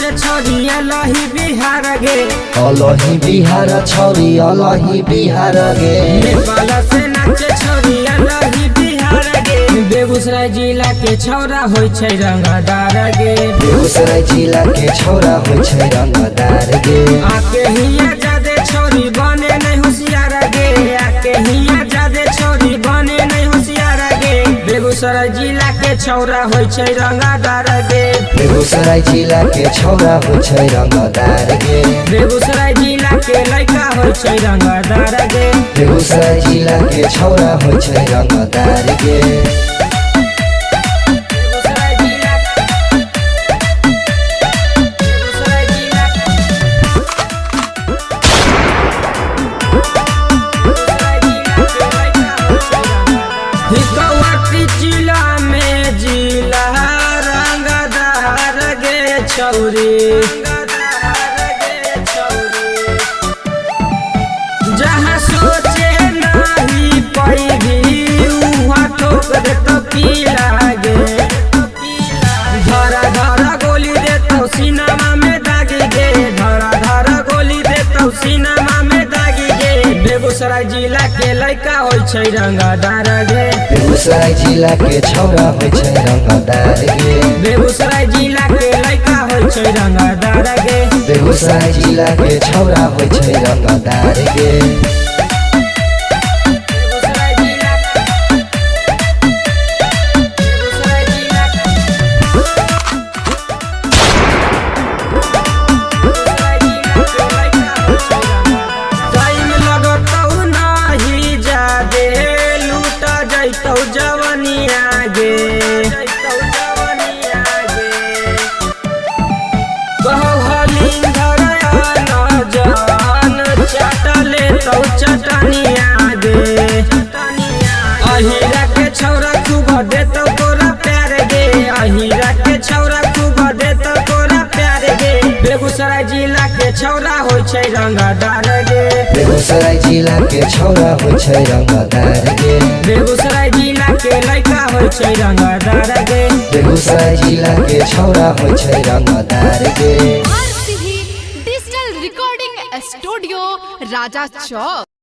नाचे छोरी अलही बिहार गे, अलही बिहार छोरी अलही बिहार गे। नेपाल से नाचे छोरी अलही बिहार गे। बेगूसराय जिला के छौरा होय छै रंगदार गे, बेगूसराय जिला के छौरा होय छै रंगदार गे। आके हिया जादे छोरी बने नहीं होशियार गे, आके हिया जादे छोरी बने नहीं होशियार गे। बेगूसराय जिला के छौरा होय छै रंगदार गे, बेगूसराय जिला के छौरा होय छै रंगदार गे। बेगूसराय जिला के लड़का होय छै रंगदार गे, बेगूसराय जिला के छौरा होय छै रंगदार गे। जिला में जिला रंगदार गे छौरी, जहाँ सोचे नहीं पैभी वहाँ ठोक दे तो की लागे। धरा धरा गोली दे तो सिनेमा में दागी गे, धरा धरा गोली दे तो सिनेमा में दागी गे। बेगूसराय जिला के लड़का होय छै रंगदार गे, बेगूसराय जिला के छौरा होय छै रंगदार गे। बेगूसराय जिला के लड़का होय छै रंगदार गे, बेगूसराय जिला के छौरा होय छै रंगदार गे। जवनिया गे चटले तो चटनिया गे। अहिरा के छौरा खूब दे तो तोरा प्यार गे, अहिरा के छौरा खूब दे तो तोरा प्यार गे। बेगूसराय जिला के छौरा होय छै रंगदार गे, बेगूसराय जिला के छौरा होय छै रंगदार गे। बेगूसराय जिला के लड़का होय छै रंगदार गे, बेगूसराय जिला के छौरा होय छै रंगदार गे। RCV डिजिटल रिकॉर्डिंग स्टूडियो राजा चौक।